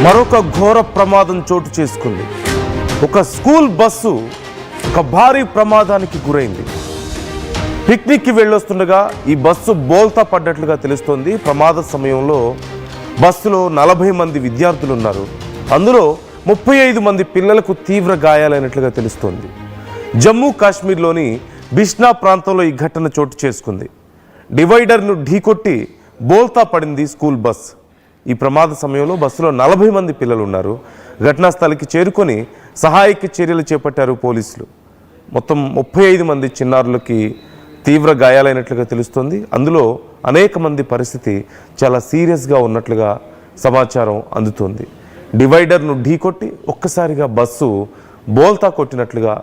మరొక ఘోర ప్రమాదం చోటు చేసుకుంది. ఒక స్కూల్ బస్సు ఒక భారీ ప్రమాదానికి గురైంది. పిక్నిక్కి వెళ్ళొస్తుండగా ఈ బస్సు బోల్తా పడ్డట్లుగా తెలుస్తోంది. ప్రమాద సమయంలో బస్సులో 40 మంది విద్యార్థులు ఉన్నారు. అందులో 35 మంది పిల్లలకు తీవ్ర గాయాలైనట్లుగా తెలుస్తోంది. జమ్మూ కాశ్మీర్లోని బిష్నా ప్రాంతంలో ఈ ఘటన చోటు చేసుకుంది. డివైడర్ను ఢీకొట్టి బోల్తా పడింది స్కూల్ బస్. ఈ ప్రమాద సమయంలో బస్సులో 40 మంది పిల్లలు ఉన్నారు. ఘటనా స్థలికి చేరుకొని సహాయక చర్యలు చేపట్టారు పోలీసులు. మొత్తం 35 మంది చిన్నారులకి తీవ్ర గాయాలైనట్లుగా తెలుస్తోంది. అందులో అనేక మంది పరిస్థితి చాలా సీరియస్గా ఉన్నట్లుగా సమాచారం అందుతోంది. డివైడర్ను ఢీకొట్టి ఒక్కసారిగా బస్సు బోల్తా కొట్టినట్లుగా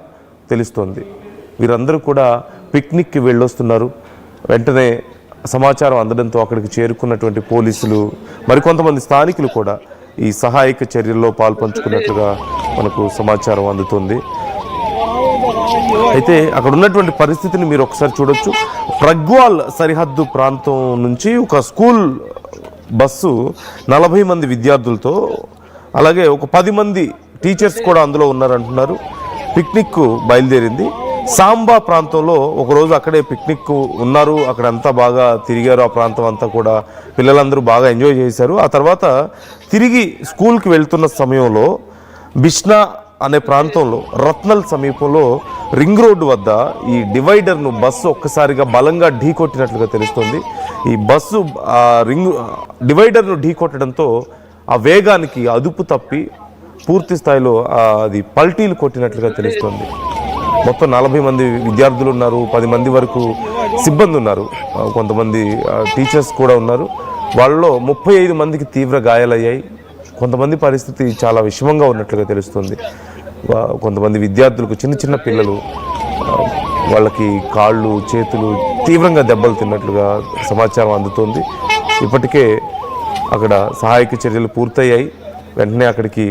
తెలుస్తోంది. వీరందరూ కూడా పిక్నిక్కి వెళ్ళొస్తున్నారు. వెంటనే సమాచారం అందడంతో అక్కడికి చేరుకున్నటువంటి పోలీసులు మరికొంతమంది స్థానికులు కూడా ఈ సహాయక చర్యల్లో పాల్పంచుకున్నట్లుగా మనకు సమాచారం అందుతుంది. అయితే అక్కడ ఉన్నటువంటి పరిస్థితిని మీరు ఒకసారి చూడొచ్చు. ప్రగ్వాల్ సరిహద్దు ప్రాంతం నుంచి ఒక స్కూల్ బస్సు 40 మంది విద్యార్థులతో, అలాగే ఒక 10 మంది టీచర్స్ కూడా అందులో ఉన్నారంటున్నారు. పిక్నిక్ బయలుదేరింది. సాంబా ప్రాంతంలో ఒకరోజు అక్కడే పిక్నిక్ ఉన్నారు. అక్కడంతా బాగా తిరిగారు. ఆ ప్రాంతం అంతా కూడా పిల్లలందరూ బాగా ఎంజాయ్ చేశారు. ఆ తర్వాత తిరిగి స్కూల్కి వెళ్తున్న సమయంలో బిష్నా అనే ప్రాంతంలో రత్నల్ సమీపంలో రింగ్ రోడ్డు వద్ద ఈ డివైడర్ను బస్సు ఒక్కసారిగా బలంగా ఢీకొట్టినట్లుగా తెలుస్తుంది. ఈ బస్సు డివైడర్ను ఢీకొట్టడంతో ఆ వేగానికి అదుపు తప్పి పూర్తి స్థాయిలో అది పల్టీలు కొట్టినట్లుగా తెలుస్తుంది. మొత్తం 40 మంది విద్యార్థులు ఉన్నారు. 10 మంది వరకు సిబ్బంది ఉన్నారు. కొంతమంది టీచర్స్ కూడా ఉన్నారు. వాళ్ళలో 35 మందికి తీవ్ర గాయాలయ్యాయి. కొంతమంది పరిస్థితి చాలా విషమంగా ఉన్నట్లుగా తెలుస్తుంది. కొంతమంది విద్యార్థులకు చిన్న పిల్లలు వాళ్ళకి కాళ్ళు చేతులు తీవ్రంగా దెబ్బలు తిన్నట్లుగా సమాచారం అందుతోంది. ఇప్పటికే అక్కడ సహాయక చర్యలు పూర్తయ్యాయి. వెంటనే అక్కడికి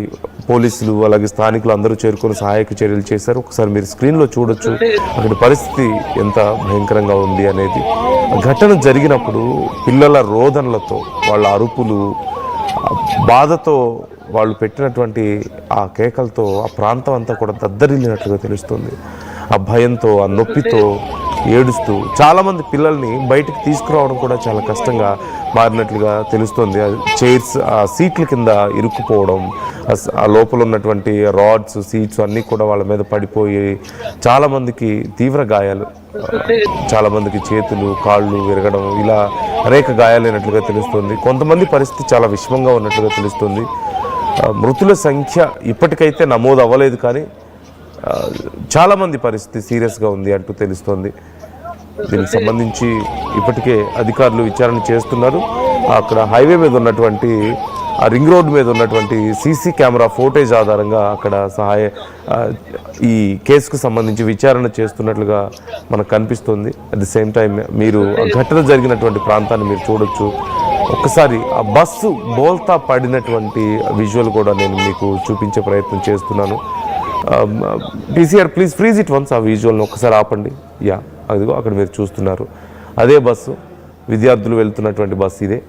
పోలీసులు అలాగే స్థానికులు అందరూ చేరుకొని సహాయక చర్యలు చేశారు. ఒకసారి మీరు స్క్రీన్లో చూడొచ్చు అక్కడి పరిస్థితి ఎంత భయంకరంగా ఉంది అనేది. ఘటన జరిగినప్పుడు పిల్లల రోదనలతో, వాళ్ళ అరుపులు, బాధతో, వాళ్ళు పెట్టినటువంటి ఆ కేకలతో ఆ ప్రాంతం అంతా కూడా దద్దరిల్లినట్లుగా తెలుస్తుంది. ఆ భయంతో, ఆ నొప్పితో ఏడుస్తూ చాలామంది పిల్లల్ని బయటికి తీసుకురావడం కూడా చాలా కష్టంగా మారినట్లుగా తెలుస్తుంది. చైర్స్, ఆ సీట్ల కింద ఇరుక్కుపోవడం, ఆ లోపల ఉన్నటువంటి రాడ్స్, సీట్స్ అన్నీ కూడా వాళ్ళ మీద పడిపోయి చాలామందికి తీవ్ర గాయాలు, చాలామందికి చేతులు కాళ్ళు విరగడం, ఇలా అనేక గాయాలైనట్లుగా తెలుస్తుంది. కొంతమంది పరిస్థితి చాలా విషమంగా ఉన్నట్లుగా తెలుస్తుంది. మృతుల సంఖ్య ఇప్పటికైతే నమోదు అవ్వలేదు, కానీ చాలామంది పరిస్థితి సీరియస్గా ఉంది అంటూ తెలుస్తోంది. దీనికి సంబంధించి ఇప్పటికే అధికారులు విచారణ చేస్తున్నారు. అక్కడ హైవే మీద ఉన్నటువంటి ఆ రింగ్ రోడ్డు మీద ఉన్నటువంటి సీసీ కెమెరా ఫోటేజ్ ఆధారంగా అక్కడ ఈ కేసుకు సంబంధించి విచారణ చేస్తున్నట్లుగా మనకు కనిపిస్తుంది. అట్ ది సేమ్ టైం మీరు ఆ ఘటన జరిగినటువంటి ప్రాంతాన్ని మీరు చూడొచ్చు. ఒక్కసారి ఆ బస్సు బోల్తా పడినటువంటి విజువల్ కూడా నేను మీకు చూపించే ప్రయత్నం చేస్తున్నాను. PCR please freeze it once. ఆ విజువల్ని ఒక్కసారి ఆపండి. యా, అదిగో అక్కడ మీరు చూస్తున్నారు. అదే బస్సు, విద్యార్థులు వెళ్తున్నటువంటి బస్సు ఇదే.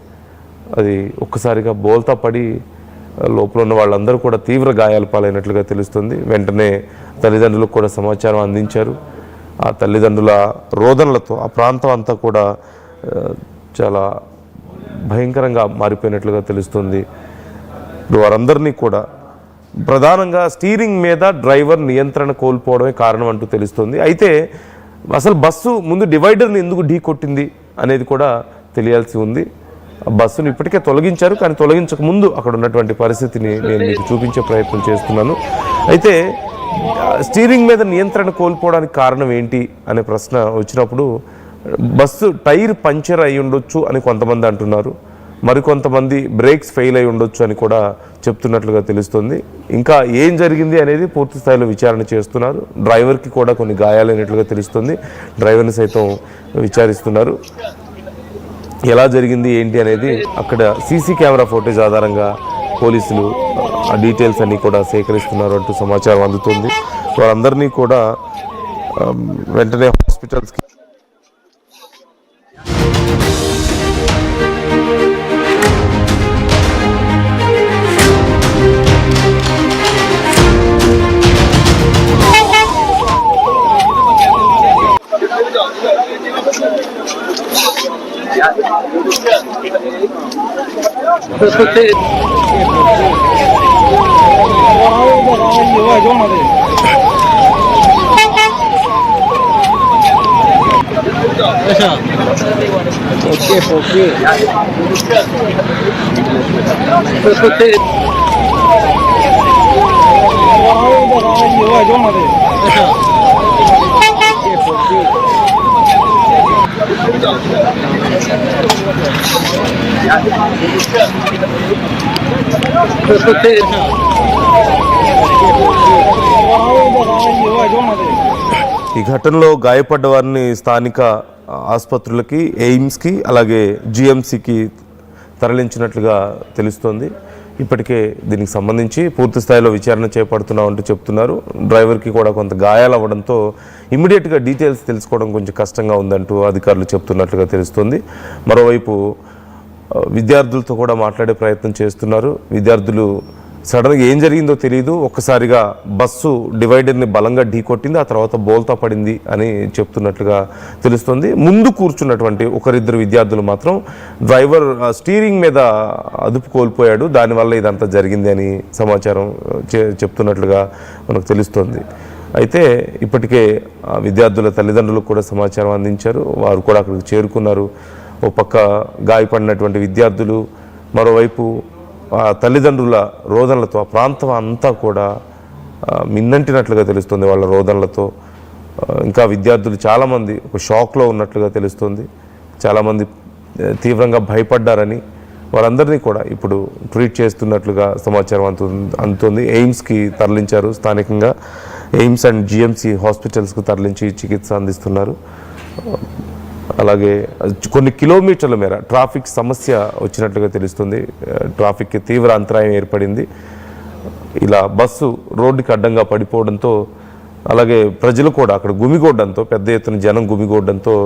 అది ఒక్కసారిగా బోల్తా పడి లోపల ఉన్న వాళ్ళందరూ కూడా తీవ్ర గాయాల పాలైనట్లుగా తెలుస్తుంది. వెంటనే తల్లిదండ్రులకు కూడా సమాచారం అందించారు. ఆ తల్లిదండ్రుల రోదనలతో ఆ ప్రాంతం అంతా కూడా చాలా భయంకరంగా మారిపోయినట్లుగా తెలుస్తుంది. వారందరినీ కూడా ప్రధానంగా స్టీరింగ్ మీద డ్రైవర్ నియంత్రణ కోల్పోవడమే కారణం అంటూ తెలుస్తుంది. అయితే అసలు బస్సు ముందు డివైడర్ని ఎందుకు ఢీ కొట్టింది అనేది కూడా తెలియాల్సి ఉంది. బస్సును ఇప్పటికే తొలగించారు, కానీ తొలగించక ముందు అక్కడ ఉన్నటువంటి పరిస్థితిని నేను మీకు చూపించే ప్రయత్నం చేస్తున్నాను. అయితే స్టీరింగ్ మీద నియంత్రణ కోల్పోవడానికి కారణం ఏంటి అనే ప్రశ్న వచ్చినప్పుడు బస్సు టైర్ పంచర్ అయి ఉండొచ్చు అని కొంతమంది అంటున్నారు. మరికొంతమంది బ్రేక్స్ ఫెయిల్ అయి ఉండొచ్చు అని కూడా చెప్తున్నట్లుగా తెలుస్తుంది. ఇంకా ఏం జరిగింది అనేది పూర్తి స్థాయిలో విచారణ చేస్తున్నారు. డ్రైవర్కి కూడా కొన్ని గాయాలైనట్లుగా తెలుస్తుంది. డ్రైవర్ని సైతం విచారిస్తున్నారు. ఎలా జరిగింది ఏంటి అనేది అక్కడ సీసీ కెమెరా ఫోటేజ్ ఆధారంగా పోలీసులు ఆ డీటెయిల్స్ అన్నీ కూడా సేకరిస్తున్నారు అంటూ సమాచారం అందుతుంది. వారందరినీ కూడా వెంటనే హాస్పిటల్స్కి ఈ ఘటనలో గాయపడ్డ వారిని స్థానిక ఆసుపత్రులకి, ఎయిమ్స్కి, అలాగే జిఎంసికి తరలించినట్లుగా తెలుస్తోంది. ఇప్పటికే దీనికి సంబంధించి పూర్తి స్థాయిలో విచారణ చేపడుతున్నామంటూ చెప్తున్నారు. డ్రైవర్కి కూడా కొంత గాయాలు అవ్వడంతో ఇమ్మీడియట్గా డీటెయిల్స్ తెలుసుకోవడం కొంచెం కష్టంగా ఉందంటూ అధికారులు చెప్తున్నట్లుగా తెలుస్తుంది. మరోవైపు విద్యార్థులతో కూడా మాట్లాడే ప్రయత్నం చేస్తున్నారు. విద్యార్థులు సడన్గా ఏం జరిగిందో తెలియదు, ఒక్కసారిగా బస్సు డివైడర్ని బలంగా ఢీకొట్టింది, ఆ తర్వాత బోల్తా పడింది అని చెప్తున్నట్లుగా తెలుస్తుంది. ముందు కూర్చున్నటువంటి ఒకరిద్దరు విద్యార్థులు మాత్రం డ్రైవర్ స్టీరింగ్ మీద అదుపు కోల్పోయాడు, దానివల్ల ఇదంతా జరిగింది అని సమాచారం చెప్తున్నట్లుగా మనకు తెలుస్తుంది. అయితే ఇప్పటికే విద్యార్థుల తల్లిదండ్రులకు కూడా సమాచారం అందించారు. వారు కూడా అక్కడికి చేరుకున్నారు. ఓ పక్క గాయపడినటువంటి విద్యార్థులు, మరోవైపు తల్లిదండ్రుల రోదనలతో ఆ ప్రాంతం అంతా కూడా మిన్నంటినట్లుగా తెలుస్తుంది. వాళ్ళ రోదనలతో ఇంకా విద్యార్థులు చాలామంది ఒక షాక్లో ఉన్నట్లుగా తెలుస్తుంది. చాలామంది తీవ్రంగా భయపడ్డారని, వారందరినీ కూడా ఇప్పుడు ట్రీట్ చేస్తున్నట్లుగా సమాచారం అందుతుంది. ఎయిమ్స్కి తరలించారు. స్థానికంగా ఎయిమ్స్ అండ్ జిఎంసి హాస్పిటల్స్కు తరలించి చికిత్స అందిస్తున్నారు. అలాగే కొన్ని కిలోమీటర్ల మేర ట్రాఫిక్ సమస్య వచ్చినట్లుగా తెలుస్తుంది. ట్రాఫిక్కి తీవ్ర అంతరాయం ఏర్పడింది. ఇలా బస్సు రోడ్డుకి అడ్డంగా పడిపోవడంతో, అలాగే ప్రజలు కూడా అక్కడ గుమిగూడడంతో, పెద్ద ఎత్తున జనం గుమిగూడడంతో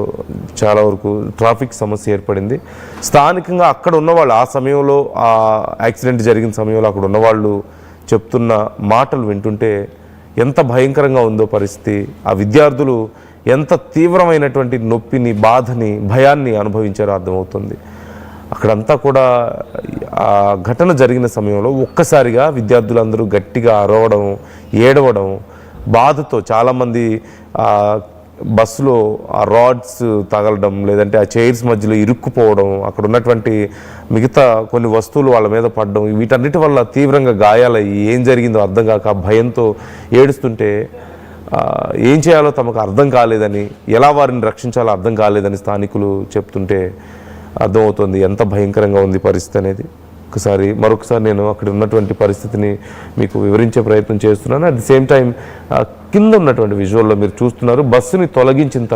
చాలా వరకు ట్రాఫిక్ సమస్య ఏర్పడింది. స్థానికంగా అక్కడ ఉన్నవాళ్ళు ఆ సమయంలో, ఆ యాక్సిడెంట్ జరిగిన సమయంలో అక్కడ ఉన్నవాళ్ళు చెప్తున్న మాటలు వింటుంటే ఎంత భయంకరంగా ఉందో పరిస్థితి. ఆ విద్యార్థులు ఎంత తీవ్రమైనటువంటి నొప్పిని, బాధని, భయాన్ని అనుభవించారో అర్థమవుతుంది. అక్కడంతా కూడా ఆ ఘటన జరిగిన సమయంలో ఒక్కసారిగా విద్యార్థులందరూ గట్టిగా అరవడం, ఏడవడం, బాధతో చాలామంది బస్సులో ఆ రాడ్స్ తగలడం, లేదంటే ఆ చైర్స్ మధ్యలో ఇరుక్కుపోవడం, అక్కడ ఉన్నటువంటి మిగతా కొన్ని వస్తువులు వాళ్ళ మీద పడడం, వీటన్నిటి వల్ల తీవ్రంగా గాయాలయ్యి ఏం జరిగిందో అర్థం కాక భయంతో ఏడుస్తుంటే ఏం చేయాలో తమకు అర్థం కాలేదని, ఎలా వారిని రక్షించాలో అర్థం కాలేదని స్థానికులు చెప్తుంటే అర్థమవుతుంది ఎంత భయంకరంగా ఉంది పరిస్థితి అనేది. మరొకసారి నేను అక్కడ ఉన్నటువంటి పరిస్థితిని మీకు వివరించే ప్రయత్నం చేస్తున్నాను. అట్ ది సేమ్ టైం కింద ఉన్నటువంటి విజువల్లో మీరు చూస్తున్నారు, బస్సుని తొలగించిన